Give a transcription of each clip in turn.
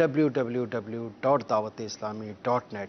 www.dawat-e-islami.net,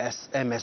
SMS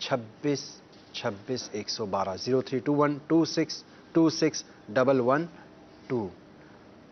26 26 112, 0321 26 26 112।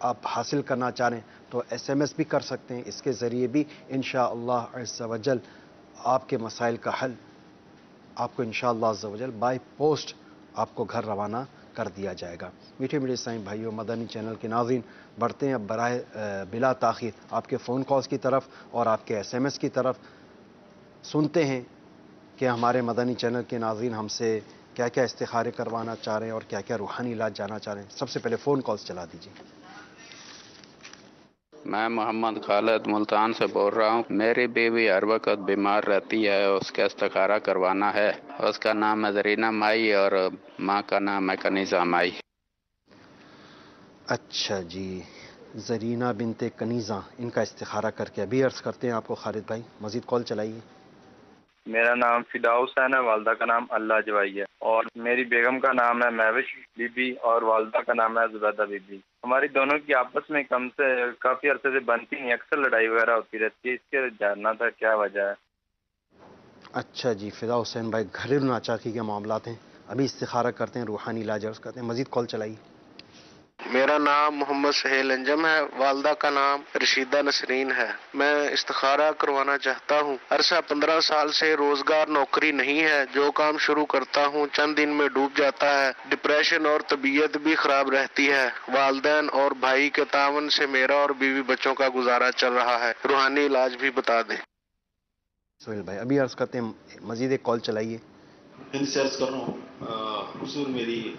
آپ حاصل کرنا چاہ رہے ہیں تو SMS بھی کر سکتے ہیں. اس کے ذریعے بھی انشاءاللہ عز و جل آپ کے مسائل کا حل آپ کو انشاءاللہ عز و جل بائی پوسٹ آپ کو گھر روانہ کر دیا جائے گا. میٹھے میٹھے اسلامی بھائیوں، مدنی چینل کے ناظرین، بڑھتے ہیں اب براہ بلا تاخیر آپ کے فون کالز کی طرف اور آپ کے SMS کی طرف. سنتے ہیں کہ ہمارے مدنی چینل کے ناظرین ہم سے کیا کیا استخارے کروانا چاہ رہے ہیں اور کیا کیا روحانی علاج جانا چاہ رہے ہیں. سب سے پہلے فون کالز چلا دیجیے. میں محمد خالد ملتان سے بول رہا ہوں. میری بیوی ہر وقت بیمار رہتی ہے، اس کا استخارہ کروانا ہے. اس کا نام ہے زرینہ مائی اور ماں کا نام ہے کنیزہ مائی. اچھا جی، زرینہ بنت کنیزہ، ان کا استخارہ کر کے ابھی عرض کرتے ہیں آپ کو خالد بھائی. مزید کال چلائیے. میرا نام فدا حسین ہے، والدہ کا نام اللہ جوائی ہے، اور میری بیگم کا نام ہے مہوش بی بی اور والدہ کا نام ہے زبیدہ بی بی. ہماری دونوں کی آپس میں کافی عرصے سے بنتی نہیں، اکثر لڑائی وغیرہ ہوتی رہتی ہے. اس کے جاننا تھا کیا وجہ ہے. اچھا جی، فدا حسین بھائی گھریلو ناچاکی کے معاملات ہیں، ابھی استخارہ کرتے ہیں، روحانی علاج عرض کرتے ہیں. مزید کال چلائیے. میرا نام محمد سہیل انجم ہے، والدہ کا نام رشیدہ نسرین ہے. میں استخارہ کروانا چاہتا ہوں. عرصہ 15 سال سے روزگار نوکری نہیں ہے. جو کام شروع کرتا ہوں چند دن میں ڈوب جاتا ہے. ڈپریشن اور طبیعت بھی خراب رہتی ہے. والدین اور بھائی کے تعاون سے میرا اور بیوی بچوں کا گزارا چل رہا ہے. روحانی علاج بھی بتا دیں. سہیل بھائی ابھی عرض کرتے ہیں، مزید ایک کال چلائیے. ہند سے عرض کر رہا ہوں. حضور میری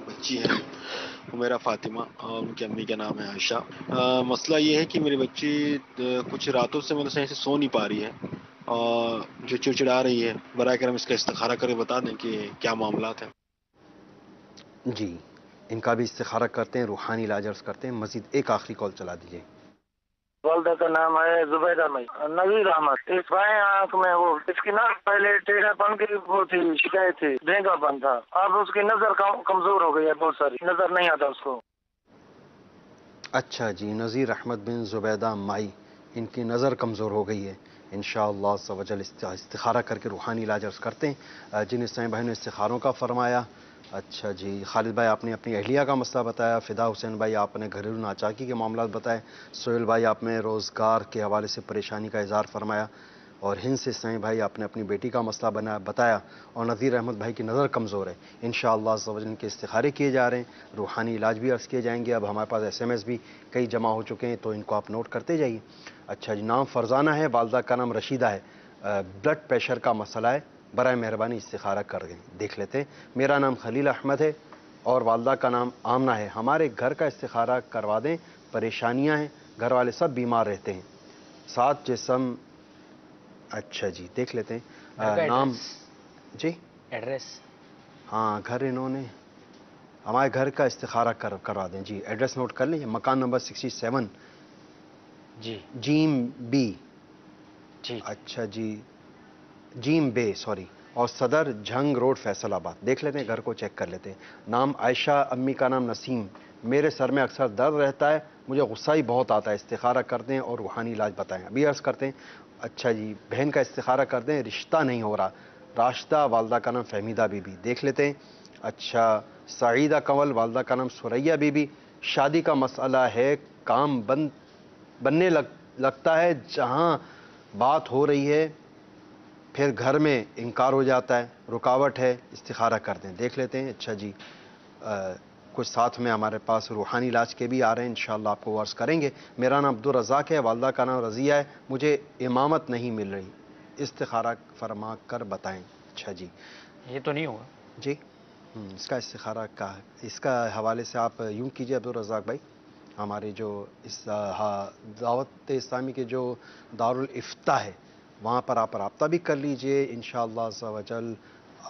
بچی ہے، وہ میرا فاطمہ، اور ان کی امی کا نام ہے عائشہ. مسئلہ یہ ہے کہ میری بچی کچھ راتوں سے مطلب صحیح سے سو نہیں پا رہی ہے اور جو چڑچڑا رہی ہے. برائے کرم اس کا استخارہ کر کے بتا دیں کہ کیا معاملات ہیں. جی، ان کا بھی استخارہ کرتے ہیں، روحانی علاج عرض کرتے ہیں. مزید ایک آخری کال چلا دیجیے. والدہ کا نام ہے زبیدہ مئی. نذیر احمد، اس بائیں آنکھ میں وہ اس کی نہ پہلے ٹیڑھا پن کی وہ تھی، شکایت تھی، ڈھینگا پن تھا. اب اس کی نظر کمزور ہو گئی ہے، بہت ساری نظر نہیں آتا اس کو. اچھا جی، نذیر احمد بن زبیدہ مائی، ان کی نظر کمزور ہو گئی ہے. انشاءاللہ عز و جل استخارہ کر کے روحانی علاج عرض کرتے ہیں. جن اسلامی بھائی نے استخاروں کا فرمایا. اچھا جی، خالد بھائی آپ نے اپنی اہلیہ کا مسئلہ بتایا. فدا حسین بھائی آپ نے گھریلو ناچاکی کے معاملات بتائے. سہیل بھائی آپ نے روزگار کے حوالے سے پریشانی کا اظہار فرمایا. اور ہند سے اسلامی بھائی آپ نے اپنی بیٹی کا مسئلہ بتایا. اور نذیر احمد بھائی کی نظر کمزور ہے. انشاءاللہ عز و جل ان کے استخارے کیے جا رہے ہیں، روحانی علاج بھی عرض کیے جائیں گے. اب ہمارے پاس SMS بھی کئی جمع ہو چکے ہیں تو ان کو آپ نوٹ کرتے جائیے. اچھا جی، نام فرزانہ ہے، والدہ کا نام رشیدہ ہے. بلڈ پریشر کا مسئلہ ہے، برائے مہربانی استخارہ کر دیں. دیکھ لیتے ہیں. میرا نام خلیل احمد ہے اور والدہ کا نام آمنہ ہے. ہمارے گھر کا استخارہ کروا دیں، پریشانیاں ہیں، گھر والے سب بیمار رہتے ہیں، 7 جسم. اچھا جی، دیکھ لیتے ہیں. نام جی، ایڈریس؟ ہاں گھر انہوں نے ہمارے گھر کا استخارہ کروا دیں. جی ایڈریس نوٹ کر لیں. مکان نمبر 67 جی جیم بی. ٹھیک. اچھا جی، جیم بے سوری، اور صدر جھنگ روڈ فیصل آباد. دیکھ لیتے ہیں، گھر کو چیک کر لیتے ہیں. نام عائشہ، امی کا نام نسیم. میرے سر میں اکثر درد رہتا ہے، مجھے غصہ ہی بہت آتا ہے. استخارہ کر دیں اور روحانی علاج بتائیں. ابھی عرض کرتے ہیں. اچھا جی، بہن کا استخارہ کر دیں، رشتہ نہیں ہو رہا. راشدہ، والدہ کا نام فہمیدہ بی بی. دیکھ لیتے ہیں. اچھا، سعیدہ کنول، والدہ کا نام سریہ بی بی. شادی کا مسئلہ ہے، کام بننے لگتا ہے، جہاں بات ہو رہی ہے پھر گھر میں انکار ہو جاتا ہے، رکاوٹ ہے. استخارہ کر دیں. دیکھ لیتے ہیں. اچھا جی، کچھ ساتھ میں ہمارے پاس روحانی علاج کے بھی آ رہے ہیں، انشاءاللہ آپ کو عرض کریں گے. میرا نام عبدالرزاق ہے، والدہ کا نام رضیہ ہے. مجھے امامت نہیں مل رہی، استخارہ فرما کر بتائیں. اچھا جی، یہ تو نہیں ہوگا جی اس کا استخارہ اس کا حوالے سے آپ یوں کیجئے عبدالرزاق بھائی. ہمارے جو اس دعوت اسلامی کے جو دارالافتاء ہے وہاں پر آپ رابطہ بھی کر لیجئے. انشاءاللہ عز و جل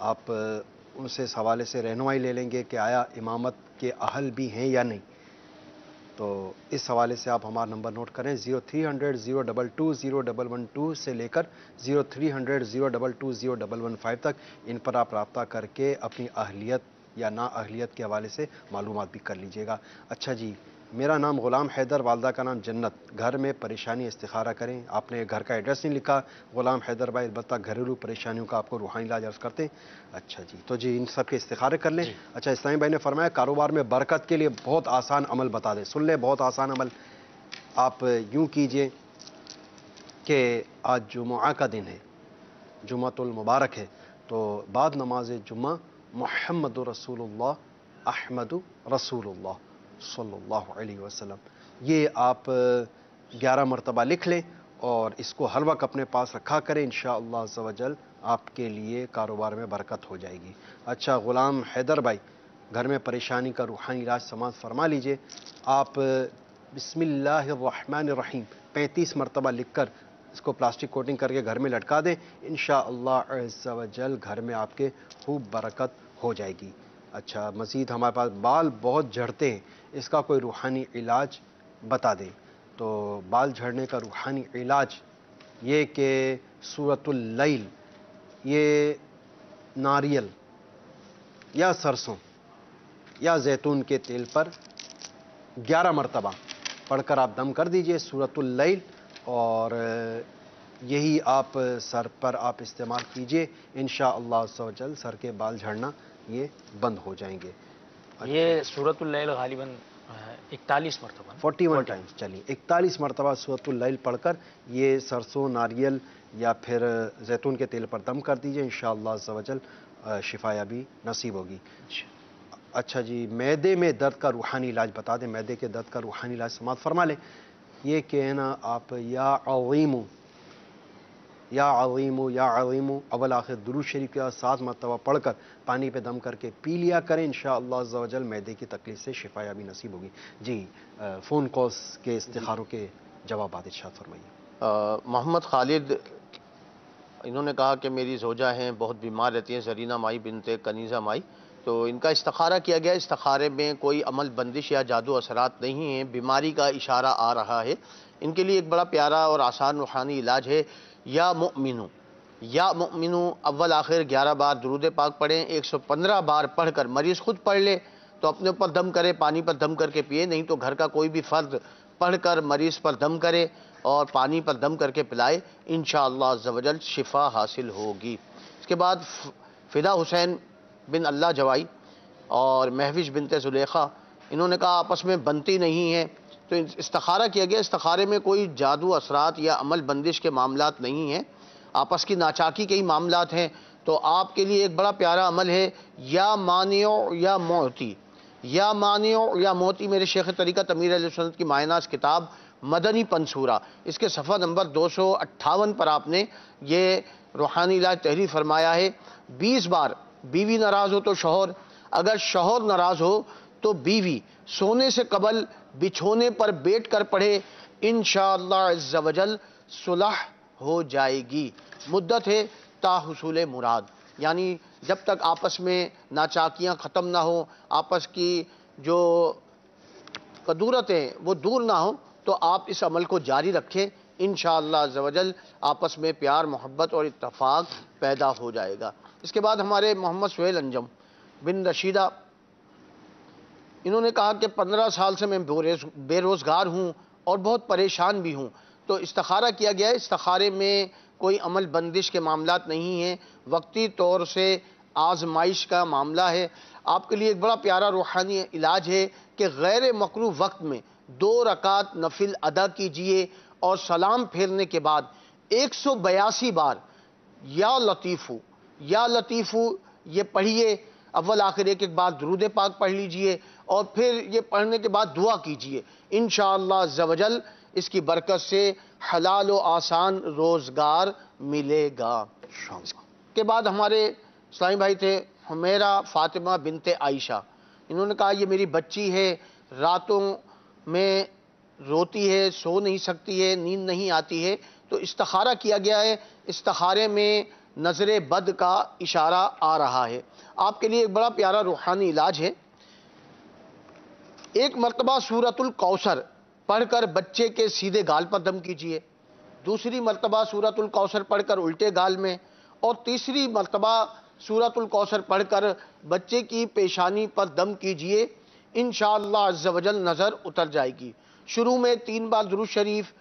آپ ان سے اس حوالے سے رہنمائی لے لیں گے کہ آیا امامت کے اہل بھی ہیں یا نہیں. تو اس حوالے سے آپ ہمارا نمبر نوٹ کریں. 0300-022-0112 سے لے کر 0300-022-0115 تک. ان پر آپ رابطہ کر کے اپنی اہلیت یا نا اہلیت کے حوالے سے معلومات بھی کر لیجئے گا. اچھا جی، میرا نام غلام حیدر، والدہ کا نام جنت، گھر میں پریشانی استخارہ کریں. آپ نے گھر کا ایڈریس نہیں لکھا غلام حیدر بھائی، البتہ گھریلو پریشانیوں کا آپ کو روحانی علاج عرض کرتے ہیں. اچھا جی، تو جی ان سب کے استخارے کر لیں. اچھا، اسلامی بھائی نے فرمایا کاروبار میں برکت کے لیے بہت آسان عمل بتا دیں. سن لیں، بہت آسان عمل. آپ یوں کیجئے کہ آج جمعہ کا دن ہے، جمعۃ المبارک ہے، تو بعد نماز جمعہ محمد رسول اللہ احمد رسول اللہ صلی اللہ علیہ وسلم، یہ آپ 11 مرتبہ لکھ لیں اور اس کو ہر وقت اپنے پاس رکھا کریں. انشاءاللہ عز و جل آپ کے لیے کاروبار میں برکت ہو جائے گی. اچھا غلام حیدر بھائی، گھر میں پریشانی کا روحانی علاج سماعت فرما لیجئے. آپ بسم اللہ الرحمن الرحیم 35 مرتبہ لکھ کر اس کو پلاسٹک کوٹنگ کر کے گھر میں لٹکا دیں. انشاءاللہ عز و جل گھر میں آپ کے خوب برکت ہو جائے گی. اچھا، مزید ہمارے پاس بال بہت جھڑتے ہیں، اس کا کوئی روحانی علاج بتا دیں. تو بال جھڑنے کا روحانی علاج یہ کہ سورۃ اللیل، یہ ناریل یا سرسوں یا زیتون کے تیل پر 11 مرتبہ پڑھ کر آپ دم کر دیجئے سورۃ اللیل، اور یہی آپ سر پر آپ استعمال کیجئے. انشاءاللہ عز و جل سر کے بال جھڑنا یہ بند ہو جائیں گے. یہ سورۃ اللیل غالباً 41 مرتبہ 41 ٹائمز. چلیے 41 مرتبہ سورۃ اللیل پڑھ کر یہ سرسوں، ناریل یا پھر زیتون کے تیل پر دم کر دیجئے. انشاءاللہ عز و جل شفا یابی نصیب ہوگی. اچھا جی، معدے میں درد کا روحانی علاج بتا دیں. معدے کے درد کا روحانی علاج سماعت فرما لیں. یہ کہنا آپ یا عظیم یا عظیم یا عظیم اول آخر درود شریف کے 7 مرتبہ پڑھ کر پانی پہ دم کر کے پی لیا کریں. انشاءاللہ عز و جل معدے کی تکلیف سے شفا یابی نصیب ہوگی. جی فون کالز کے استخاروں کے جوابات ارشاد فرمائیے. محمد خالد، انہوں نے کہا کہ میری زوجہ ہیں، بہت بیمار رہتی ہیں، زرینہ مائی بنت کنیزہ مائی، تو ان کا استخارہ کیا گیا. استخارے میں کوئی عمل بندش یا جادو اثرات نہیں ہیں، بیماری کا اشارہ آ رہا ہے. ان کے لیے ایک بڑا پیارا اور آسان روحانی علاج ہے. یا مؤمنو، یا مؤمنو اول آخر 11 بار درود پاک پڑھیں. 115 بار پڑھ کر مریض خود پڑھ لے تو اپنے اوپر دم کرے، پانی پر دم کر کے پیے، نہیں تو گھر کا کوئی بھی فرد پڑھ کر مریض پر دم کرے اور پانی پر دم کر کے پلائے. انشاءاللہ عز و جل شفا حاصل ہوگی. اس کے بعد فدا حسین بن اللہ جوائی اور مہوش بنت زلیخا، انہوں نے کہا آپس میں بنتی نہیں ہیں، تو استخارہ کیا گیا. استخارے میں کوئی جادو اثرات یا عمل بندش کے معاملات نہیں ہیں، آپس کی ناچاکی کے ہی معاملات ہیں. تو آپ کے لیے ایک بڑا پیارا عمل ہے یا مانع یا معطی. یا مانع یا معطی میرے شیخ طریقت امیر اہل سنت کی مایہ ناز کتاب مدنی پنصورہ، اس کے صفحہ نمبر 258 پر آپ نے یہ روحانی علاج تحریر فرمایا ہے. 20 بار بیوی ناراض ہو تو شوہر، اگر شوہر ناراض ہو تو بیوی سونے سے قبل بچھونے پر بیٹھ کر پڑھے. انشاءاللہ عز و جل صلح ہو جائے گی. مدت ہے تا حصول مراد، یعنی جب تک آپس میں ناچاکیاں ختم نہ ہوں، آپس کی جو قدورتیں وہ دور نہ ہوں، تو آپ اس عمل کو جاری رکھیں. انشاءاللہ عز و جل آپس میں پیار، محبت اور اتفاق پیدا ہو جائے گا. اس کے بعد ہمارے محمد سہیل انجم بن رشیدہ، انہوں نے کہا کہ 15 سال سے میں بے روزگار ہوں اور بہت پریشان بھی ہوں. تو استخارہ کیا گیا ہے. استخارے میں کوئی عمل بندش کے معاملات نہیں ہیں، وقتی طور سے آزمائش کا معاملہ ہے. آپ کے لیے ایک بڑا پیارا روحانی علاج ہے کہ غیر مکروہ وقت میں 2 رکعت نفل ادا کیجئے اور سلام پھیرنے کے بعد 182 بار یا لطیفو یا لطیفو یہ پڑھیے. اول آخر ایک بار درود پاک پڑھ لیجئے اور پھر یہ پڑھنے کے بعد دعا کیجئے. انشاءاللہ عز و جل اس کی برکت سے حلال و آسان روزگار ملے گا. اس کے بعد ہمارے اسلامی بھائی تھے حمیرہ فاطمہ بنت عائشہ، انہوں نے کہا یہ میری بچی ہے، راتوں میں روتی ہے، سو نہیں سکتی ہے، نیند نہیں آتی ہے. تو استخارہ کیا گیا ہے. استخارے میں نظر بد کا اشارہ آ رہا ہے. آپ کے لیے ایک بڑا پیارا روحانی علاج ہے. 1 مرتبہ سورۃ الکوثر پڑھ کر بچے کے سیدھے گال پر دم کیجئے، 2 مرتبہ سورۃ الکوثر پڑھ کر الٹے گال میں، اور 3 مرتبہ سورۃ الکوثر پڑھ کر بچے کی پیشانی پر دم کیجئے. انشاءاللہ عز و جل نظر اتر جائے گی۔ شروع میں 3 بار درود شریف،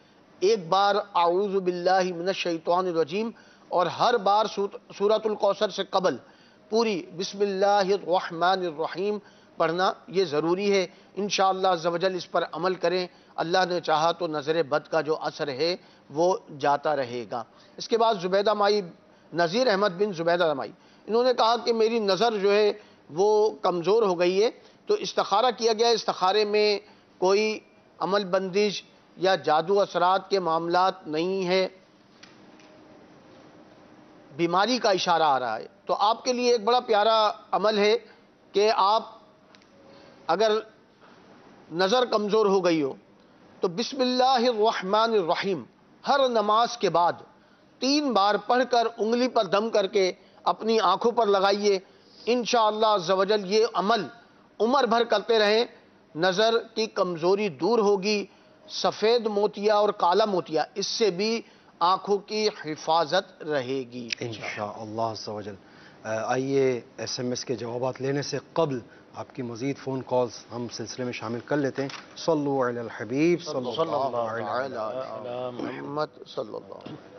1 بار اعوذ باللہ من الشیطان الرجیم، اور ہر بار سورۃ الکوثر سے قبل پوری بسم اللہ الرحمن الرحیم پڑھنا یہ ضروری ہے۔ انشاءاللہ عز و جل اس پر عمل کریں، اللہ نے چاہا تو نظر بد کا جو اثر ہے وہ جاتا رہے گا۔ اس کے بعد زبیدہ مائی، نذیر احمد بن زبیدہ مائی، انہوں نے کہا کہ میری نظر جو ہے وہ کمزور ہو گئی ہے، تو استخارہ کیا گیا، استخارے میں کوئی عمل بندش یا جادو اثرات کے معاملات نہیں ہے، بیماری کا اشارہ آ رہا ہے۔ تو آپ کے لیے ایک بڑا پیارا عمل ہے کہ آپ اگر نظر کمزور ہو گئی ہو تو بسم اللہ الرحمن الرحیم ہر نماز کے بعد 3 بار پڑھ کر انگلی پر دم کر کے اپنی آنکھوں پر لگائیے۔ انشاءاللہ عز و جل یہ عمل عمر بھر کرتے رہیں، نظر کی کمزوری دور ہوگی۔ سفید موتیا اور کالا موتیا، اس سے بھی آنکھوں کی حفاظت رہے گی انشاءاللہ عز و جل۔ آئیے ایس ایم ایس کے جوابات لینے سے قبل آپ کی مزید فون کالز ہم سلسلے میں شامل کر لیتے ہیں۔ صلو علی الحبیب صلی اللہ علیہ محمد صلی اللہ علیہ وسلم۔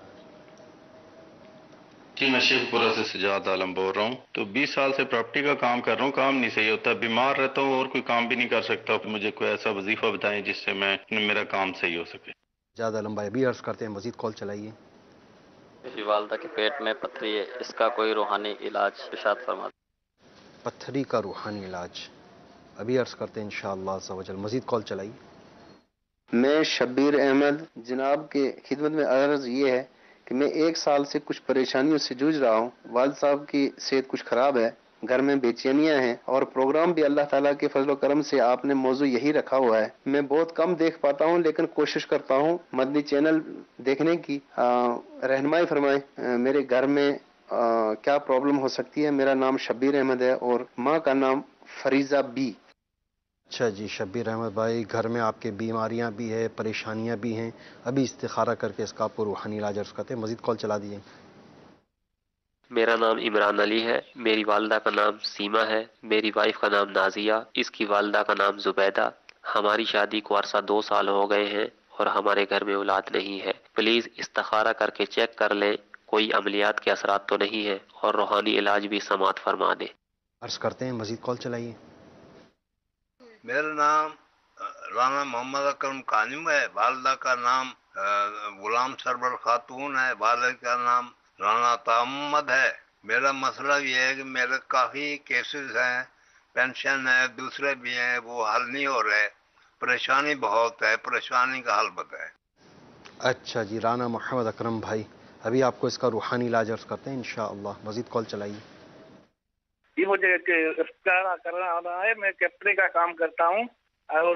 جی میں شیخ پورہ سے سجاد عالم بول رہا ہوں۔ تو 20 سال سے پراپرٹی کا کام کر رہا ہوں، کام نہیں صحیح ہوتا، بیمار رہتا ہوں اور کوئی کام بھی نہیں کر سکتا۔ مجھے کوئی ایسا وظیفہ بتائیں جس سے میرا کام صحیح ہو سکے۔ زیادہ لمبا بھی عرض کرتے ہیں، مزید کال چلائیے۔ میری والدہ کے پیٹ میں پتھری ہے، اس کا کوئی روحانی علاج ارشاد فرما دیں۔ پتھری کا روحانی علاج ابھی عرض کرتے ہیں انشاءاللہ عز و جل، مزید کال چلائیے۔ میں شبیر احمد، جناب کے خدمت میں عرض یہ ہے کہ میں 1 سال سے کچھ پریشانیوں سے جوجھ رہا ہوں۔ والد صاحب کی صحت کچھ خراب ہے، گھر میں بے چینیاں ہیں، اور پروگرام بھی اللہ تعالیٰ کے فضل و کرم سے آپ نے موضوع یہی رکھا ہوا ہے۔ میں بہت کم دیکھ پاتا ہوں لیکن کوشش کرتا ہوں مدنی چینل دیکھنے کی۔ رہنمائی فرمائیں میرے گھر میں کیا پرابلم ہو سکتی ہے۔ میرا نام شبیر احمد ہے اور ماں کا نام فریضہ بی۔ اچھا جی شبیر احمد بھائی، گھر میں آپ کے بیماریاں بھی ہیں، پریشانیاں بھی ہیں، ابھی استخارہ کر کے اس کا آپ کو روحانی علاج عرض کرتے ہیں، مزید کال چلا دیجیے۔ میرا نام عمران علی ہے، میری والدہ کا نام سیما ہے، میری وائف کا نام نازیہ، اس کی والدہ کا نام زبیدہ۔ ہماری شادی کو عرصہ 2 سال ہو گئے ہیں اور ہمارے گھر میں اولاد نہیں ہے۔ پلیز استخارہ کر کے چیک کر لیں، کوئی عملیات کے اثرات تو نہیں ہے، اور روحانی علاج بھی سماعت فرما دیں۔ عرض کرتے ہیں، مزید کال چلائیے۔ میرا نام رانا محمد اکرم قانم ہے، والدہ کا نام غلام سرور خاتون ہے، والد کا نام رانا محمد ہے۔ میرا مسئلہ یہ ہے کہ میرے کافی کیسز ہیں، پینشن ہے، دوسرے بھی ہیں، وہ حل نہیں ہو رہے، پریشانی بہت ہے، پریشانی کا حل بتائیں۔ اچھا جی رانا محمد اکرم بھائی، ابھی آپ کو اس کا روحانی علاج عرض کرتے ہیں انشاءاللہ، مزید کال چلائیے۔ یہ مجھے استخارہ کرنا رہا ہے، میں کپڑے کا کام کرتا ہوں اور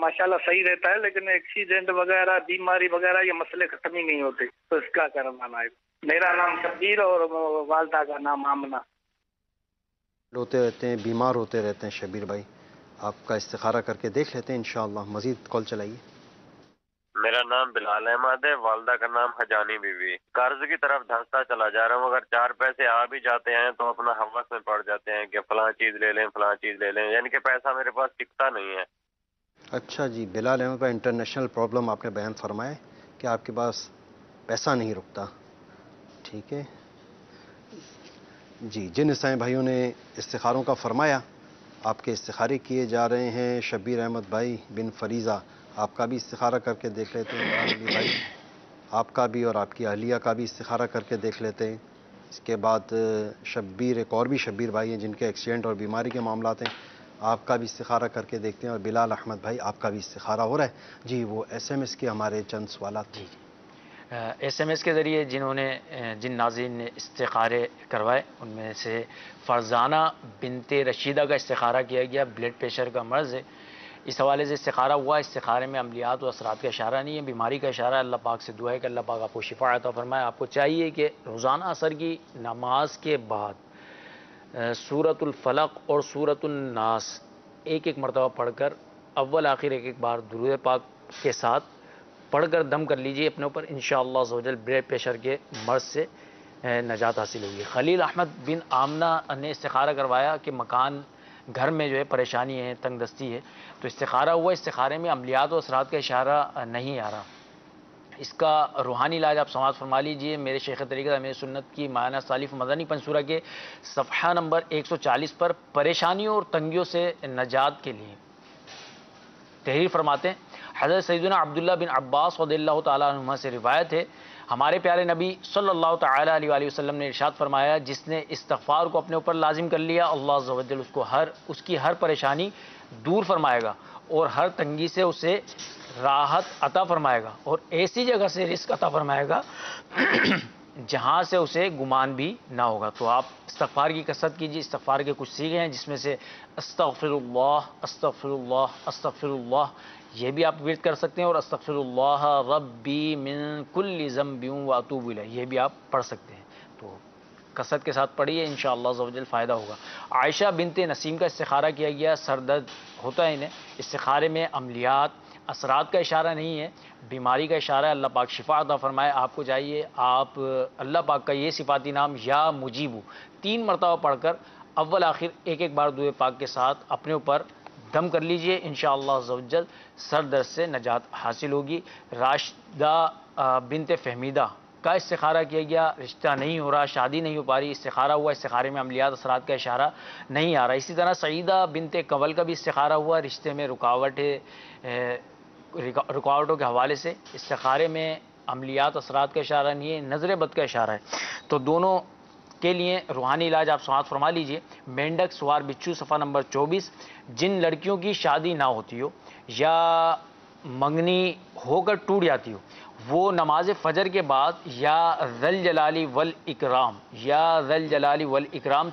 ماشاءاللہ صحیح رہتا ہے، لیکن ایکسیڈنٹ وغیرہ بیماری وغیرہ یہ مسئلے ختم ہی نہیں ہوتے، تو اس کا کروانا ہے۔ میرا نام شبیر اور والدہ کا نام آمنہ۔ ہوتے رہتے ہیں، بیمار ہوتے رہتے ہیں شبیر بھائی، آپ کا استخارہ کر کے دیکھ لیتے ہیں انشاءاللہ، مزید کال چلائیے۔ میرا نام بلال احمد ہے، والدہ کا نام حجانی بی بی۔ قرض کی طرف دھنستا چلا جا رہا ہوں، اگر 4 پیسے آ بھی جاتے ہیں تو اپنا ہوس میں پڑ جاتے ہیں کہ فلاں چیز لے لیں فلاں چیز لے لیں، یعنی کہ پیسہ میرے پاس ٹکتا نہیں ہے۔ اچھا جی بلال احمد بھائی، انٹرنیشنل پرابلم آپ نے بیان فرمایا کہ آپ کے پاس پیسہ نہیں رکتا، ٹھیک ہے جی۔ جن عیسائی بھائیوں نے استخاروں کا فرمایا، آپ کے استخارے کیے جا رہے ہیں۔ شبیر احمد بھائی بن فریضہ، آپ کا بھی استخارہ کر کے دیکھ لیتے ہیں، عمران علی بھائی آپ کا بھی اور آپ کی اہلیہ کا بھی استخارہ کر کے دیکھ لیتے ہیں۔ اس کے بعد شبیر، ایک اور بھی شبیر بھائی ہیں جن کے ایکسیڈنٹ اور بیماری کے معاملات ہیں، آپ کا بھی استخارہ کر کے دیکھتے ہیں، اور بلال احمد بھائی آپ کا بھی استخارہ ہو رہا ہے جی۔ وہ ایس ایم ایس کے ہمارے چند سوالات تھے۔ ایس ایم ایس کے ذریعے جن ناظرین نے استخارے کروائے ان میں سے فرزانہ بنت رشیدہ کا استخارہ کیا گیا، بلڈ پریشر کا مرض ہے، اس حوالے سے استخارہ ہوا۔ استخارے میں عملیات و اثرات کا اشارہ نہیں ہے، بیماری کا اشارہ ہے۔ اللہ پاک سے دعا ہے کہ اللہ پاک آپ کو شفا عطا فرمائے۔ آپ کو چاہیے کہ روزانہ عصر کی نماز کے بعد سورۃ الفلق اور سورۃ الناس 1 مرتبہ پڑھ کر اول آخر 1 بار درود پاک کے ساتھ پڑھ کر دم کر لیجئے اپنے اوپر، انشاءاللہ عز و جل بلڈ پریشر کے مرض سے نجات حاصل ہوگی۔ خلیل احمد بن آمنہ نے استخارہ کروایا کہ مکان گھر میں جو ہے پریشانی ہے، تنگ دستی ہے، تو استخارہ ہوا، استخارے میں عملیات و اثرات کا اشارہ نہیں آ رہا، اس کا روحانی علاج آپ سماعت فرما لیجئے میرے شیخ طریقت امیر سنت کی معنی سالف مدنی پنصورہ کے صفحہ نمبر 140 پر پریشانیوں اور تنگیوں سے نجات کے لیے تحریر فرماتے ہیں۔ حضرت سیدنا عبداللہ بن عباس رضی اللہ تعالیٰ عنہما سے روایت ہے، ہمارے پیارے نبی صلی اللہ تعالیٰ علیہ وآلہ وسلم نے ارشاد فرمایا، جس نے استغفار کو اپنے اوپر لازم کر لیا، اللہ عز و جل اس کی ہر پریشانی دور فرمائے گا اور ہر تنگی سے اسے راحت عطا فرمائے گا اور ایسی جگہ سے رزق عطا فرمائے گا جہاں سے اسے گمان بھی نہ ہوگا۔ تو آپ استغفار کی کثرت کیجیے۔ استغفار کے کچھ صیغے ہیں جس میں سے استغفر اللہ، استغفر اللہ، استغفر اللہ، یہ بھی آپ ورد کر سکتے ہیں، اور استغفر اللہ ربی من کل ذنب واتوب الیہ، یہ بھی آپ پڑھ سکتے ہیں۔ تو کثرت کے ساتھ پڑھیے، انشاءاللہ عز و جل فائدہ ہوگا۔ عائشہ بنت نسیم کا استخارہ کیا گیا، سر درد ہوتا ہے انہیں، استخارے میں عملیات اثرات کا اشارہ نہیں ہے، بیماری کا اشارہ ہے، اللہ پاک شفا عطا فرمائے۔ آپ کو چاہیے آپ اللہ پاک کا یہ صفاتی نام یا مجیبو 3 مرتبہ پڑھ کر اول آخر ایک بار دعائے پاک کے ساتھ اپنے اوپر دم کر لیجئے، انشاءاللہ عز و جل سر درد سے نجات حاصل ہوگی۔ راشدہ بنت فہمیدہ کا استخارہ کیا گیا، رشتہ نہیں ہو رہا، شادی نہیں ہو پا رہی، استخارہ ہوا، استخارے میں عملیات اثرات کا اشارہ نہیں آ رہا۔ اسی طرح سعیدہ بنت کنول کا بھی استخارہ ہوا، رشتے میں رکاوٹوں کے حوالے سے، استخارے میں عملیات اثرات کا اشارہ نہیں ہے، نظر بد کا اشارہ ہے۔ تو دونوں کے لیے روحانی علاج آپ سماعت فرما لیجئے۔ مینڈک سوار بچھو صفحہ نمبر 24، جن لڑکیوں کی شادی نہ ہوتی ہو یا منگنی ہو کر ٹوٹ جاتی ہو، وہ نماز فجر کے بعد یا ذل جلالی والاکرام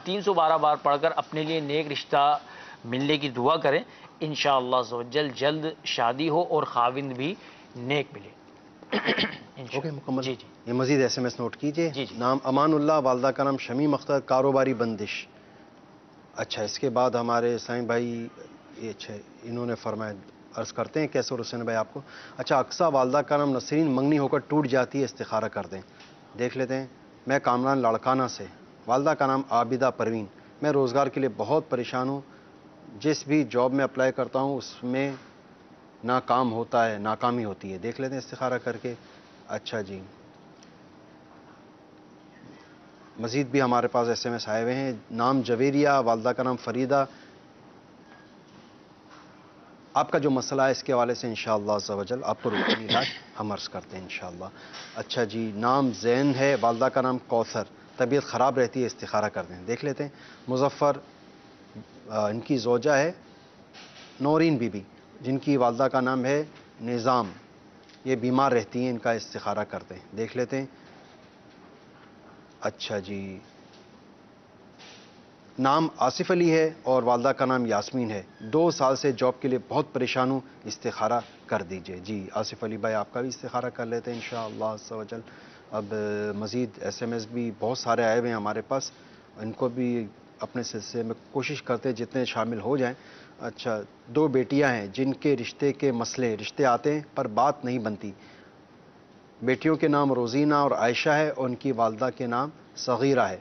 312 بار پڑھ کر اپنے لیے نیک رشتہ ملنے کی دعا کریں، انشاءاللہ عز و جل جلد شادی ہو اور خاوند بھی نیک ملے۔ اوکے، مکمل۔ جی یہ مزید SMS نوٹ کیجئے۔ جی نام امان اللہ، والدہ کا نام شمیم اختر، کاروباری بندش۔ اچھا، اس کے بعد ہمارے سائیں بھائی یہ اچھا انہوں نے فرمایا، عرض کرتے ہیں کیسے اور حسین بھائی آپ کو۔ اچھا، اقصا، والدہ کا نام نسرین، منگنی ہو کر ٹوٹ جاتی ہے، استخارہ کر دیں۔ دیکھ لیتے ہیں۔ میں کامران لاڑکانہ سے، والدہ کا نام عابدہ پروین، میں روزگار کے لیے بہت پریشان ہوں، جس بھی جاب میں اپلائی کرتا ہوں اس میں ناکام ہوتا ہے، ناکامی ہوتی ہے۔ دیکھ لیتے ہیں استخارہ کر کے۔ اچھا جی، مزید بھی ہمارے پاس SMS آئے ہوئے ہیں۔ نام جویریہ، والدہ کا نام فریدہ۔ آپ کا جو مسئلہ ہے اس کے حوالے سے انشاءاللہ عز و جل آپ کو روحانی علاج ہم عرض کرتے ہیں انشاءاللہ۔ اچھا جی، نام زین ہے، والدہ کا نام کوثر، طبیعت خراب رہتی ہے، استخارہ کر دیں۔ دیکھ لیتے ہیں۔ مظفر، ان کی زوجہ ہے نورین بی بی، جن کی والدہ کا نام ہے نظام، یہ بیمار رہتی ہیں، ان کا استخارہ کرتے ہیں۔ دیکھ لیتے ہیں۔ اچھا جی، نام آصف علی ہے اور والدہ کا نام یاسمین ہے، 2 سال سے جاب کے لیے بہت پریشان ہوں، استخارہ کر دیجئے۔ جی آصف علی بھائی، آپ کا بھی استخارہ کر لیتے ہیں انشاءاللہ عز و جل۔ اب مزید SMS بھی بہت سارے آئے ہوئے ہیں ہمارے پاس، ان کو بھی اپنے سلسلے میں کوشش کرتے جتنے شامل ہو جائیں۔ اچھا، 2 بیٹیاں ہیں جن کے رشتے کے مسئلے، رشتے آتے ہیں پر بات نہیں بنتی۔ بیٹیوں کے نام روزینہ اور عائشہ ہے اور ان کی والدہ کے نام صغیرہ ہے،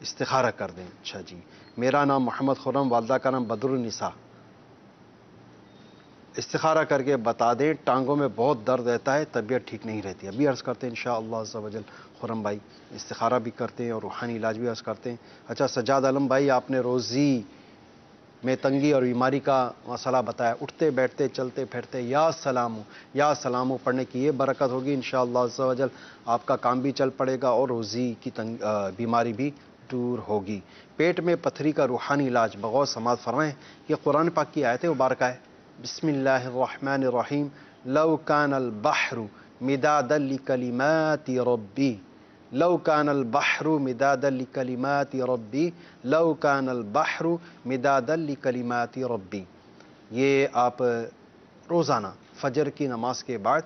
استخارہ کر دیں۔ اچھا جی، میرا نام محمد خرم، والدہ کا نام بدر النساء، استخارہ کر کے بتا دیں۔ ٹانگوں میں بہت درد رہتا ہے، طبیعت ٹھیک نہیں رہتی، ابھی عرض کرتے ہیں انشاءاللہ عز و جل۔ خرم بھائی استخارہ بھی کرتے ہیں اور روحانی علاج بھی عرض کرتے ہیں۔ اچھا، سجاد عالم بھائی، آپ نے روزی میں تنگی اور بیماری کا مسئلہ بتایا، اٹھتے بیٹھتے چلتے پھرتے یا سلامو پڑھنے کی یہ برکت ہوگی انشاءاللہ عز و جل، آپ کا کام بھی چل پڑے گا اور روزی کی بیماری بھی دور ہوگی۔ پیٹ میں پتھری کا روحانی علاج بغور سماعت فرمائیں، یہ قرآن پاک کی آیت مبارکہ ہے۔ بسم اللہ الرحمن الرحیم، لو کان البحر مدادا لکلمات ربی، لو کان البحر مدادا لکلمات ربی، لو کان البحر مدادا لکلمات ربی۔ یہ آپ روزانہ فجر کی نماز کے بعد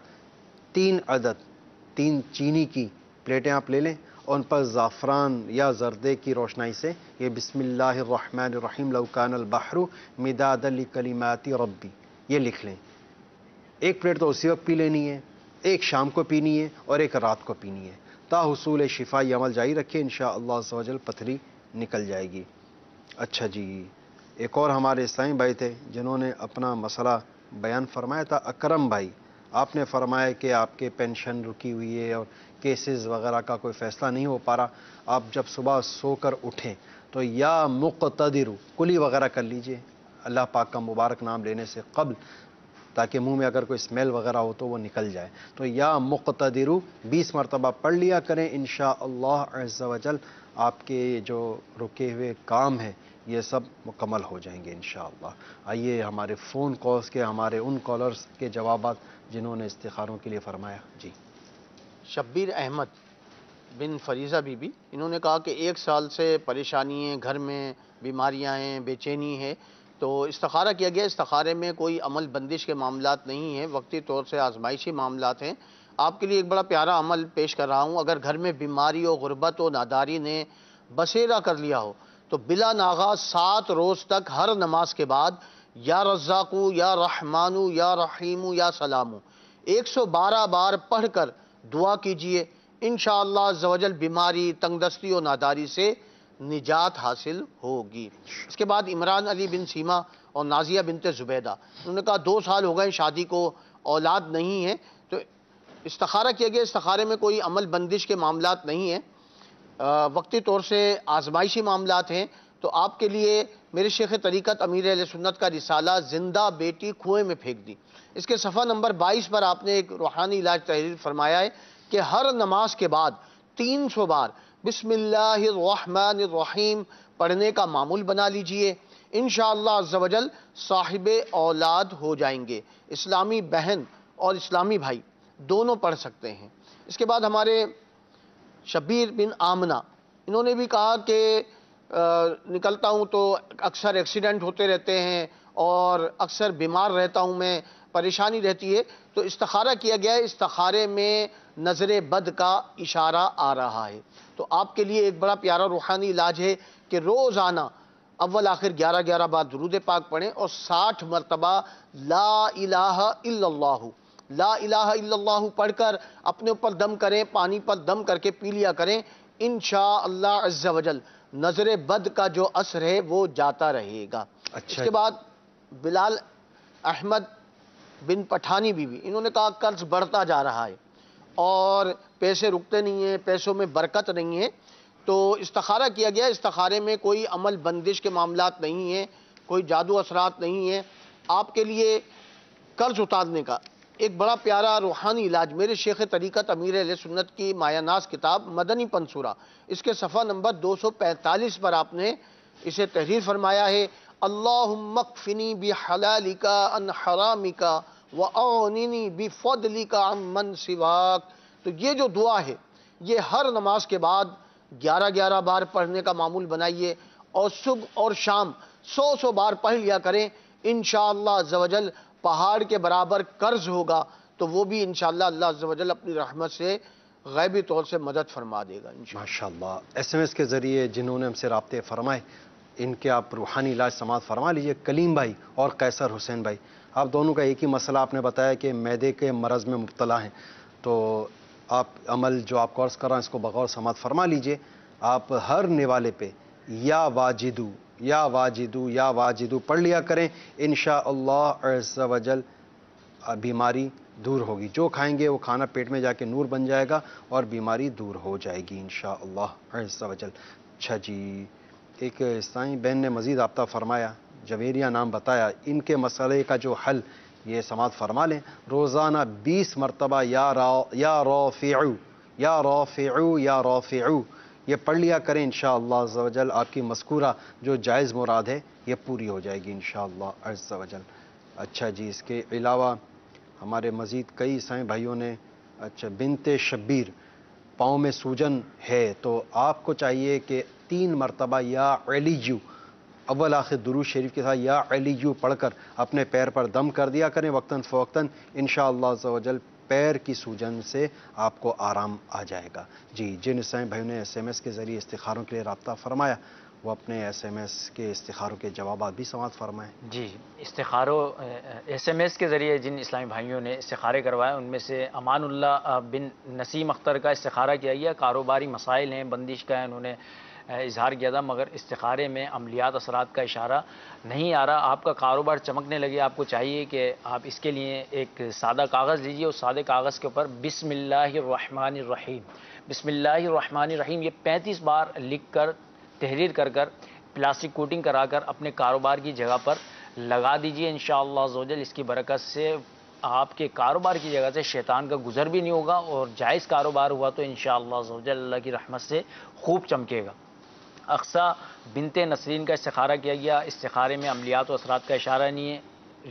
3 عدد 3 چینی کی پلیٹیں آپ لے لیں اور ان پر زعفران یا زردے کی روشنائی سے یہ بسم اللہ الرحمن الرحیم لو کان البحر مدادا لکلمات ربی یہ لکھ لیں۔ 1 پلیٹ تو اسی وقت پی لینی ہے، 1 شام کو پینی ہے اور 1 رات کو پینی ہے۔ تا حصول شفائی عمل جاری رکھیں، انشاءاللہ عز و جل پتھری نکل جائے گی۔ اچھا جی، ایک اور ہمارے اسلامی بھائی تھے جنہوں نے اپنا مسئلہ بیان فرمایا تھا، اکرم بھائی، آپ نے فرمایا کہ آپ کے پینشن رکی ہوئی ہے اور کیسز وغیرہ کا کوئی فیصلہ نہیں ہو پا رہا، آپ جب صبح سو کر اٹھیں تو یا مقتدر کلی وغیرہ کر لیجئے اللہ پاک کا مبارک نام لینے سے قبل، تاکہ منہ میں اگر کوئی اسمیل وغیرہ ہو تو وہ نکل جائے. تو یا مقتدر 20 مرتبہ پڑھ لیا کریں، انشاءاللہ عز و جل آپ کے جو رکے ہوئے کام ہیں یہ سب مکمل ہو جائیں گے انشاءاللہ. آئیے ہمارے فون کالز کے، ہمارے ان کالرز کے جوابات جنہوں نے استخاروں کے لیے فرمایا. جی، شبیر احمد بن فریضہ بی بی، انہوں نے کہا کہ 1 سال سے پریشانی ہے، گھر میں بیماریاں ہیں، بے چینی ہے، تو استخارہ کیا گیا. استخارے میں کوئی عمل بندش کے معاملات نہیں ہیں، وقتی طور سے آزمائشی معاملات ہیں. آپ کے لیے ایک بڑا پیارا عمل پیش کر رہا ہوں. اگر گھر میں بیماری و غربت و ناداری نے بسیرا کر لیا ہو تو بلا ناغہ 7 روز تک ہر نماز کے بعد یا رزاقو یا رحمانو یا رحیمو یا سلامو 112 بار پڑھ کر دعا کیجئے. انشاءاللہ عزوجل بیماری، تنگ دستی و ناداری سے نجات حاصل ہوگی. اس کے بعد عمران علی بن سیما اور نازیہ بنت زبیدہ، انہوں نے کہا 2 سال ہو گئے شادی کو، اولاد نہیں ہے، تو استخارہ کیا گیا. استخارے میں کوئی عمل بندش کے معاملات نہیں ہیں، وقتی طور سے آزمائشی معاملات ہیں. تو آپ کے لیے میرے شیخ طریقت امیر اہل سنت کا رسالہ زندہ بیٹی کنویں میں پھینک دی، اس کے صفحہ نمبر 22 پر آپ نے ایک روحانی علاج تحریر فرمایا ہے کہ ہر نماز کے بعد 300 بار بسم اللہ الرحمن الرحیم پڑھنے کا معمول بنا لیجئے. انشاءاللہ عز و جل صاحب اولاد ہو جائیں گے. اسلامی بہن اور اسلامی بھائی دونوں پڑھ سکتے ہیں. اس کے بعد ہمارے شبیر بن آمنہ، انہوں نے بھی کہا کہ نکلتا ہوں تو اکثر ایکسیڈنٹ ہوتے رہتے ہیں اور اکثر بیمار رہتا ہوں میں، پریشانی رہتی ہے. تو استخارہ کیا گیا ہے، استخارے میں نظر بد کا اشارہ آ رہا ہے. تو آپ کے لیے ایک بڑا پیارا روحانی علاج ہے کہ روزانہ اول آخر 11 بار درود پاک پڑھیں اور 60 مرتبہ لا الہ الا اللہ، لا الہ الا اللہ پڑھ کر اپنے اوپر دم کریں، پانی پر دم کر کے پی لیا کریں. انشاءاللہ عز و جل نظر بد کا جو اثر ہے وہ جاتا رہے گا. اس کے بعد بلال احمد بن پٹھانی بیوی، انہوں نے کہا قرض بڑھتا جا رہا ہے اور پیسے رکتے نہیں ہیں، پیسوں میں برکت نہیں ہے. تو استخارہ کیا گیا. استخارے میں کوئی عمل بندش کے معاملات نہیں ہیں، کوئی جادو اثرات نہیں ہیں. آپ کے لیے قرض اتارنے کا ایک بڑا پیارا روحانی علاج میرے شیخ طریقت امیر اہل سنت کی مایہ ناز کتاب مدنی پنصورہ، اس کے صفحہ نمبر 245 پر آپ نے اسے تحریر فرمایا ہے. اللہم اکفنی بحلالک عن حرامک واغننی بفضلک عن من سواک. تو یہ جو دعا ہے یہ ہر نماز کے بعد 11 بار پڑھنے کا معمول بنائیے اور صبح اور شام 100 بار پڑھ لیا کریں. انشاءاللہ عز و جل پہاڑ کے برابر قرض ہوگا تو وہ بھی انشاءاللہ اللہ عز و جل اپنی رحمت سے غیبی طور سے مدد فرما دے گا. ماشاءاللہ. SMS کے ذریعے جنہوں نے ہم سے رابطے فرمائے ان کے آپ روحانی علاج سماعت فرما لیجئے. کلیم بھائی اور قیصر حسین بھائی، آپ دونوں کا ایک ہی مسئلہ آپ نے بتایا کہ معدے کے مرض میں مبتلا ہیں. تو آپ عمل جو آپ کورس کر رہے ہیں اس کو بغور سماعت فرما لیجئے. آپ ہر نوالے پہ یا واجدو یا واجدو یا واجدو پڑھ لیا کریں. انشاءاللہ عز و جل بیماری دور ہوگی. جو کھائیں گے وہ کھانا پیٹ میں جا کے نور بن جائے گا اور بیماری دور ہو جائے گی انشاءاللہ عز و جل. اچھا جی، ایک اسلامی بہن نے مزید رابطہ فرمایا، جویریہ نام بتایا. ان کے مسئلے کا جو حل یہ سماعت فرما لیں. روزانہ 20 مرتبہ یا رافعو یا رافعو یا رافعو یہ پڑھ لیا کریں. انشاءاللہ عز و جل آپ کی مذکورہ جو جائز مراد ہے یہ پوری ہو جائے گی انشاءاللہ عز و جل. اچھا جی، اس کے علاوہ ہمارے مزید کئی عیسائی بھائیوں نے، اچھا بنت شبیر پاؤں میں سوجن ہے تو آپ کو چاہیے کہ 3 مرتبہ یا علیجو اول آخر درود شریف کے ساتھ یا علیجو پڑھ کر اپنے پیر پر دم کر دیا کریں وقتاً فوقتاً. انشاءاللہ عز و جل پیر کی سوجن سے آپ کو آرام آ جائے گا. جی، جن اسلامی بھائیوں نے SMS کے ذریعے استخاروں کے لیے رابطہ فرمایا وہ اپنے SMS کے استخاروں کے جوابات بھی سماعت فرمائیں. جی، استخاروں SMS کے ذریعے جن اسلامی بھائیوں نے استخارے کروائے ان میں سے امان اللہ بن نسیم اختر کا استخارہ کیا گیا. کاروباری مسائل ہیں، بندش کا ہے، انہوں نے اظہار کیا تھا، مگر استخارے میں عملیات اثرات کا اشارہ نہیں آ رہا. آپ کا کاروبار چمکنے لگے. آپ کو چاہیے کہ آپ اس کے لیے ایک سادہ کاغذ لیجیے، اس سادے کاغذ کے اوپر بسم اللہ الرحمن الرحیم، بسم اللہ الرحمن الرحیم یہ 35 بار لکھ کر تحریر کر پلاسٹک کوٹنگ کرا کر اپنے کاروبار کی جگہ پر لگا دیجیے. انشاءاللہ عزوجل اس کی برکت سے آپ کے کاروبار کی جگہ سے شیطان کا گزر بھی نہیں ہوگا، اور جائز کاروبار ہوا تو انشاءاللہ عزوجل اللہ کی رحمت سے خوب چمکے گا. اقصیٰ بنت نسرین کا استخارہ کیا گیا. استخارے میں عملیات و اثرات کا اشارہ نہیں ہے.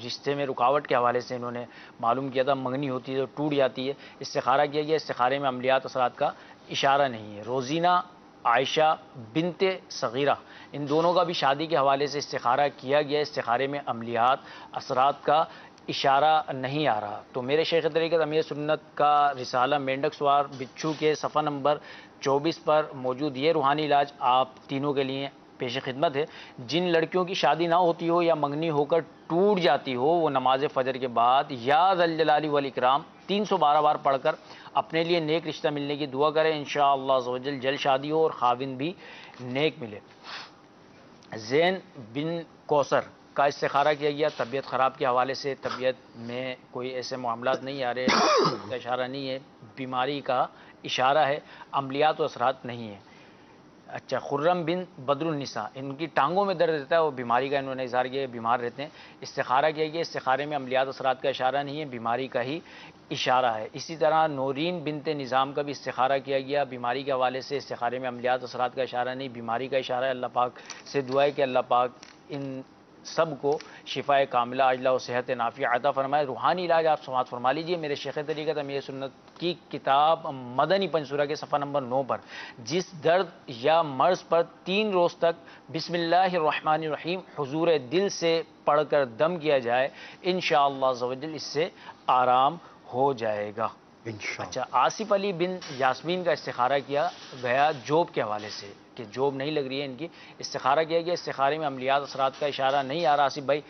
رشتے میں رکاوٹ کے حوالے سے انہوں نے معلوم کیا تھا، منگنی ہوتی ہے تو ٹوٹ جاتی ہے. استخارہ کیا گیا، استخارے میں عملیات اثرات کا اشارہ نہیں ہے. روزینہ عائشہ بنت صغیرہ ان دونوں کا بھی شادی کے حوالے سے استخارہ کیا گیا. استخارے میں عملیات اثرات کا اشارہ نہیں آ رہا. تو میرے شیخ طریقت امیر سنت کا رسالہ مینڈک سوار بچھو کے صفحہ نمبر 24 پر موجود یہ روحانی علاج آپ تینوں کے لیے پیش خدمت ہے. جن لڑکیوں کی شادی نہ ہوتی ہو یا منگنی ہو کر ٹوٹ جاتی ہو، وہ نماز فجر کے بعد یا ذا الجلال والاکرام 312 بار پڑھ کر اپنے لیے نیک رشتہ ملنے کی دعا کریں. انشاءاللہ عزوجل جلد شادی ہو اور خاوند بھی نیک ملے. زین بن کوثر کا استخارہ کیا گیا. طبیعت خراب کے حوالے سے طبیعت میں کوئی ایسے معاملات نہیں آ رہے، کا اشارہ نہیں ہے، بیماری کا اشارہ ہے، عملیات و اثرات نہیں ہے. اچھا، خرم بن بدر النساء ان کی ٹانگوں میں درد رہتا ہے، وہ بیماری کا انہوں نے اظہار کیا، بیمار رہتے ہیں. استخارہ کیا گیا. استخارے میں عملیات اثرات کا اشارہ نہیں ہے، بیماری کا ہی اشارہ ہے. اسی طرح نورین بنت نظام کا بھی استخارہ کیا گیا. بیماری کے حوالے سے استخارے میں عملیات اثرات کا اشارہ نہیں، بیماری کا اشارہ ہے. اللہ پاک سے دعا ہے کہ اللہ پاک ان سب کو شفاء کاملہ عاجلہ و صحت نافعہ عطا فرمائے. روحانی علاج آپ سماعت فرما لیجئے میرے شیخ طریقت امیر سنت کی کتاب مدنی پنسورہ کے صفحہ نمبر 9 پر. جس درد یا مرض پر 3 روز تک بسم اللہ الرحمن الرحیم حضور دل سے پڑھ کر دم کیا جائے، انشاءاللہ عزوجل اس سے آرام ہو جائے گا. اچھا، آصف علی بن یاسمین کا استخارہ کیا گیا جوب کے حوالے سے کہ جوب نہیں لگ رہی ہے ان کی. استخارہ کیا گیا. استخارے میں عملیات اثرات کا اشارہ نہیں آ رہا. آصف بھائی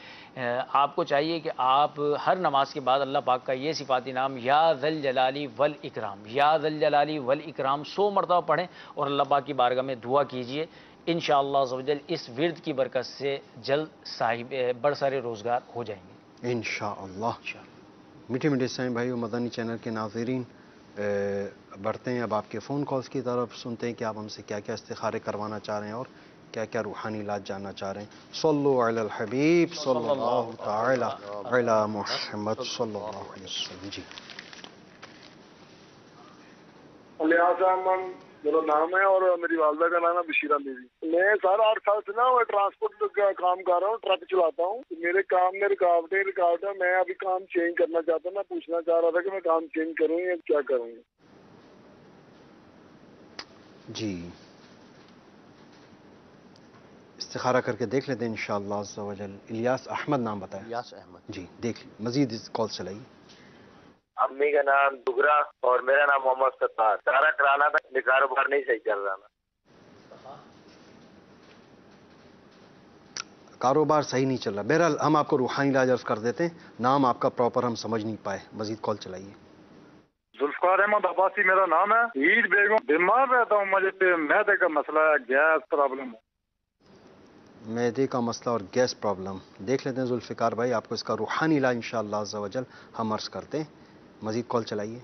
آپ کو چاہیے کہ آپ ہر نماز کے بعد اللہ پاک کا یہ صفاتی نام یا ذا الجلالی والاکرام، یا ذا الجلالی والاکرام 100 مرتبہ پڑھیں اور اللہ پاک کی بارگاہ میں دعا کیجئے. انشاءاللہ عزوجل اس ورد کی برکت سے جلد صاحب بڑھ سارے روزگار ہو جائیں گے انشاءاللہ. میٹھے میٹھے اسلام بھائیو، مدنی چینل کے ناظرین، بڑھتے ہیں اب آپ کے فون کالز کی طرف. سنتے ہیں کہ آپ ہم سے کیا کیا استخارے کروانا چاہ رہے ہیں اور کیا کیا روحانی علاج جاننا چاہ رہے ہیں. صلو علی الحبیب صلی اللہ تعالی علی محمد صلی اللہ علیہ وسلم. جی الیاس احمد میرا نام ہے اور میری والدہ کا نام ہے بشیرہ بیوی. میں 8.5 سال سے نا ٹرانسپورٹ کا کام کر رہا ہوں، ٹرک چلاتا ہوں. میرے کام میں رکاوٹ ہے. میں ابھی کام چینج کرنا چاہتا ہوں. میں پوچھنا چاہ رہا تھا کہ میں کام چینج کروں یا کیا کروں. جی استخارہ کر کے دیکھ لیتے ہیں انشاءاللہ عز و جل. الیاس احمد نام بتایا. الیاس احمد. جی دیکھ لیں، مزید کال چلائیے. امی کا نام دگرا اور میرا نام محمد ستار. سارا کرانا تھا، کاروبار نہیں صحیح چل رہا نا. کاروبار صحیح نہیں چل رہا. بہرحال ہم آپ کو روحانی علاج عرض کر دیتے ہیں. نام آپ کا پراپر ہم سمجھ نہیں پائے. مزید کال چلائیے. ذوالفقار احمد عباسی میرا نام ہے. عید بیگم بیمار رہتا ہوں، مجھے معدے کا مسئلہ ہے، گیس پرابلم ہے. معدے کا مسئلہ اور گیس پرابلم دیکھ لیتے ہیں ذوالفقار بھائی. آپ کو اس کا روحانی علاج انشاءاللہ عز و جل ہم عرض کرتے ہیں. مزید کال چلائیے.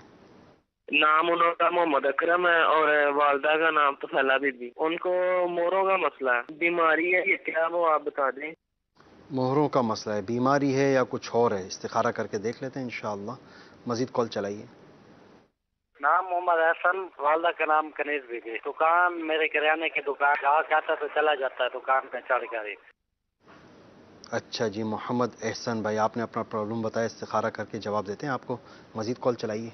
نام انہوں کا محمد اکرم ہے اور والدہ کا نام طفیلہ بی بی. ان کو موروں کا مسئلہ ہے، بیماری ہے یہ کیا وہ آپ بتا دیں. مہروں کا مسئلہ ہے، بیماری ہے یا کچھ اور ہے؟ استخارہ کر کے دیکھ لیتے ہیں انشاءاللہ. مزید کال چلائیے. نام محمد احسن، والدہ کا نام کنیز بی بی. دکان میرے کریانے کی دکان، گاہک آتا تو چلا جاتا ہے دکان پہ چڑھ کر. اچھا جی محمد احسن بھائی، آپ نے اپنا پرابلم بتایا، استخارہ کر کے جواب دیتے ہیں آپ کو. مزید کال چلائیے.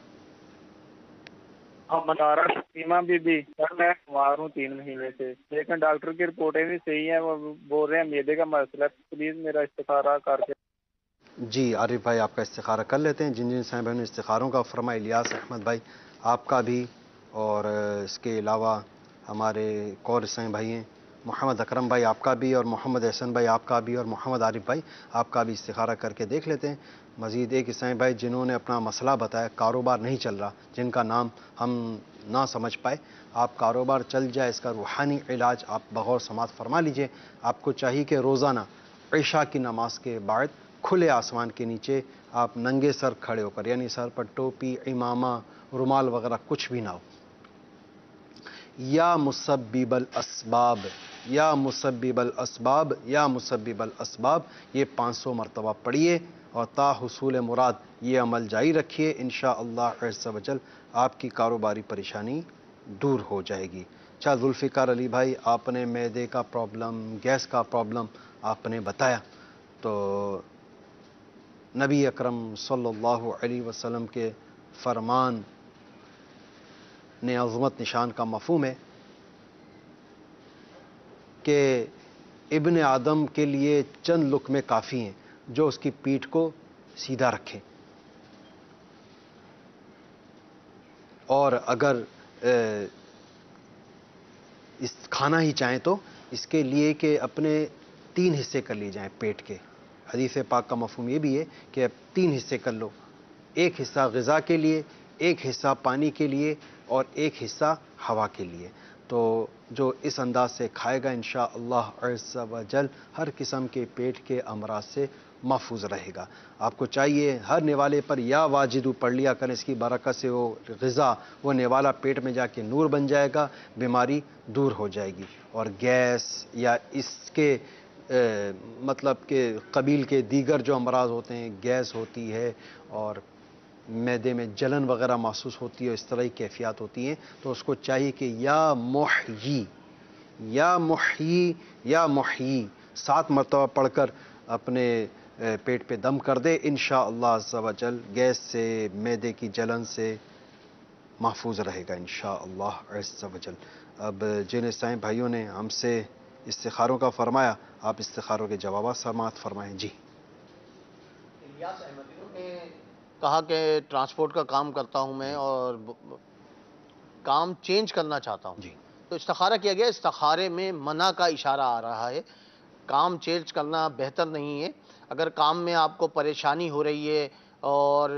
سیما بی بی سر میں بیمار ہوں 3 مہینے سے، لیکن ڈاکٹر کی رپورٹیں بھی صحیح ہیں، وہ بول رہے ہیں معدے کا مسئلہ. پلیز میرا استخارہ کر کے. جی عارف بھائی آپ کا استخارہ کر لیتے ہیں. جن صاحب نے استخاروں کا فرمایا. الیاس احمد بھائی آپ کا بھی، اور اس کے علاوہ ہمارے اور عیسائی بھائی ہیں، محمد اکرم بھائی آپ کا بھی، اور محمد احسن بھائی آپ کا بھی، اور محمد عارف بھائی آپ کا بھی استخارہ کر کے دیکھ لیتے ہیں. مزید ایک عیسائی بھائی جنہوں نے اپنا مسئلہ بتایا، کاروبار نہیں چل رہا، جن کا نام ہم نہ سمجھ پائے، آپ کاروبار چل جائے، اس کا روحانی علاج آپ بغور سماعت فرما لیجئے۔ آپ کو چاہیے کہ روزانہ عشاء کی نماز کے بعد کھلے آسمان کے نیچے آپ ننگے سر کھڑے ہو کر، یعنی سر پر ٹوپی، امامہ، رومال وغیرہ کچھ بھی نہ ہو، یا مسبب الاسباب، یا مسبب الاسباب، یا مسبب الاسباب، یہ 500 مرتبہ پڑھیے اور تا حصول مراد یہ عمل جاری رکھیے، انشاءاللہ عز و جل آپ کی کاروباری پریشانی دور ہو جائے گی۔ اچھا ذوالفقار علی بھائی، آپ نے معدے کا پرابلم، گیس کا پرابلم آپ نے بتایا، تو نبی اکرم صلی اللہ علیہ وسلم کے فرمان نے عظمت نشان کا مفہوم ہے کہ ابن آدم کے لیے چند لقمے کافی ہیں جو اس کی پیٹھ کو سیدھا رکھیں، اور اگر اس کھانا ہی چاہیں تو اس کے لیے کہ اپنے 3 حصے کر لیے جائیں پیٹ کے۔ حدیث پاک کا مفہوم یہ بھی ہے کہ اب 3 حصے کر لو، ایک حصہ غذا کے لیے، ایک حصہ پانی کے لیے، اور ایک حصہ ہوا کے لیے۔ تو جو اس انداز سے کھائے گا انشاءاللہ عز و جل ہر قسم کے پیٹ کے امراض سے محفوظ رہے گا۔ آپ کو چاہیے ہر نوالے پر یا واجدو پڑھ لیا کریں، اس کی برکت سے وہ غذا، وہ نوالا پیٹ میں جا کے نور بن جائے گا، بیماری دور ہو جائے گی۔ اور گیس یا اس کے مطلب کہ قبیل کے دیگر جو امراض ہوتے ہیں، گیس ہوتی ہے اور معدے میں جلن وغیرہ محسوس ہوتی ہے، اس طرح کی کیفیات ہوتی ہیں، تو اس کو چاہیے کہ یا محیی، یا محیی، یا محیی 7 مرتبہ پڑھ کر اپنے پیٹ پہ دم کر دے، انشاءاللہ عز و جل گیس سے، معدے کی جلن سے محفوظ رہے گا انشاءاللہ عز و جل۔ اب جن عیسائی بھائیوں نے ہم سے استخاروں کا فرمایا، آپ استخاروں کے جوابات سماعت فرمائیں۔ جی الیاس احمد نے کہا کہ ٹرانسپورٹ کا کام کرتا ہوں میں اور کام چینج کرنا چاہتا ہوں، تو استخارہ کیا گیا، استخارے میں منع کا اشارہ آ رہا ہے، کام چینج کرنا بہتر نہیں ہے۔ اگر کام میں آپ کو پریشانی ہو رہی ہے اور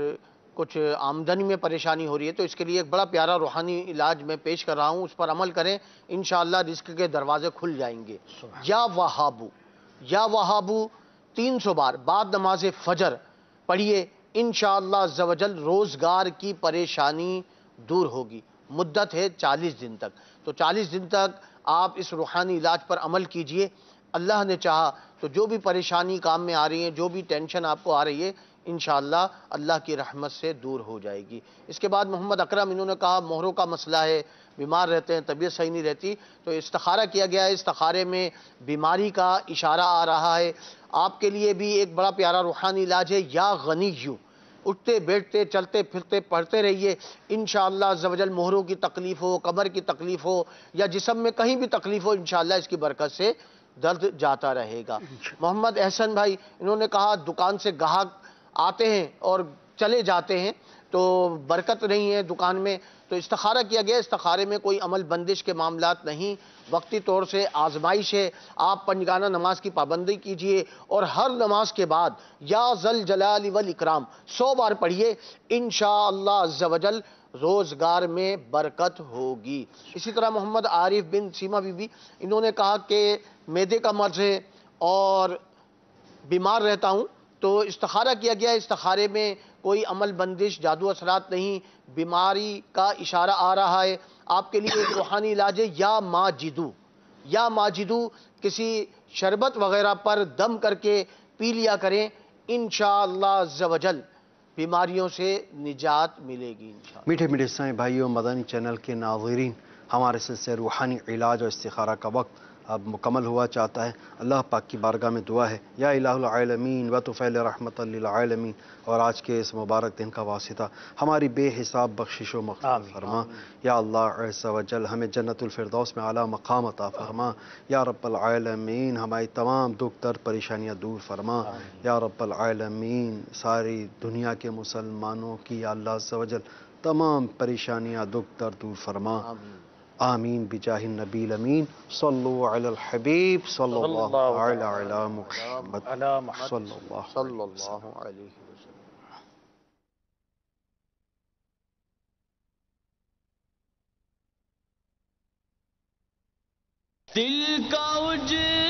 کچھ آمدنی میں پریشانی ہو رہی ہے تو اس کے لیے ایک بڑا پیارا روحانی علاج میں پیش کر رہا ہوں، اس پر عمل کریں، انشاءاللہ رزق کے دروازے کھل جائیں گے۔ یا وہابو، یا وہابو 300 بار بعد نماز فجر پڑھیے، انشاءاللہ عز و جل روزگار کی پریشانی دور ہوگی۔ مدت ہے 40 دن تک، تو 40 دن تک آپ اس روحانی علاج پر عمل کیجئے۔ اللہ نے چاہا تو جو بھی پریشانی کام میں آ رہی ہے، جو بھی ٹینشن آپ کو آ رہی ہے، انشاءاللہ اللہ کی رحمت سے دور ہو جائے گی۔ اس کے بعد محمد اکرم، انہوں نے کہا مہروں کا مسئلہ ہے، بیمار رہتے ہیں، طبیعت صحیح نہیں رہتی، تو استخارہ کیا گیا ہے، استخارے میں بیماری کا اشارہ آ رہا ہے۔ آپ کے لیے بھی ایک بڑا پیارا روحانی علاج ہے، یا غنیو، اٹھتے بیٹھتے چلتے پھرتے پڑھتے رہیے، انشاءاللہ عز و جل مہروں کی تکلیف ہو، کمر کی تکلیف ہو یا جسم میں کہیں بھی تکلیف ہو، انشاءاللہ اس کی برکت سے درد جاتا رہے گا۔ محمد احسن بھائی، انہوں نے کہا دکان سے گاہک آتے ہیں اور چلے جاتے ہیں تو برکت نہیں ہے دکان میں، تو استخارہ کیا گیا، استخارے میں کوئی عمل بندش کے معاملات نہیں، وقتی طور سے آزمائش ہے، آپ پنجگانہ نماز کی پابندی کیجئے اور ہر نماز کے بعد یا ذل جلال والاکرام 100 بار پڑھیے، انشاءاللہ عز و جل روزگار میں برکت ہوگی۔ اسی طرح محمد عارف بن سیمہ بی بی، انہوں نے کہا کہ معدے کا مرض ہے اور بیمار رہتا ہوں، تو استخارہ کیا گیا، استخارے میں کوئی عمل بندش، جادو اثرات نہیں، بیماری کا اشارہ آ رہا ہے۔ آپ کے لیے ایک روحانی علاج ہے، یا ماجدو، یا ماجدو کسی شربت وغیرہ پر دم کر کے پی لیا کریں، انشاءاللہ عز و جل بیماریوں سے نجات ملے گی انشاءاللہ۔ میٹھے میٹھے اسلامی بھائیوں، مدنی چینل کے ناظرین، ہمارے سلسلے روحانی علاج اور استخارہ کا وقت اب مکمل ہوا چاہتا ہے۔ اللہ پاک کی بارگاہ میں دعا ہے، یا الہ العالمین و طفیل رحمت للعالمین، اور آج کے اس مبارک دن کا واسطہ ہماری بے حساب بخشش و مغفرت فرما۔ یا اللہ عز و جل ہمیں جنت الفردوس میں اعلیٰ مقام عطا فرما۔ یا رب العالمین ہماری تمام دکھ درد پریشانیاں دور فرما۔ یا رب العالمین ساری دنیا کے مسلمانوں کی یا اللہ عز و جل تمام پریشانیاں دکھ درد دور فرما۔ آمین بجاہ النبی الامین، صلو علی الحبیب صلی اللہ علی محمد صلی اللہ علیہ وسلم۔ دل کا اجڑا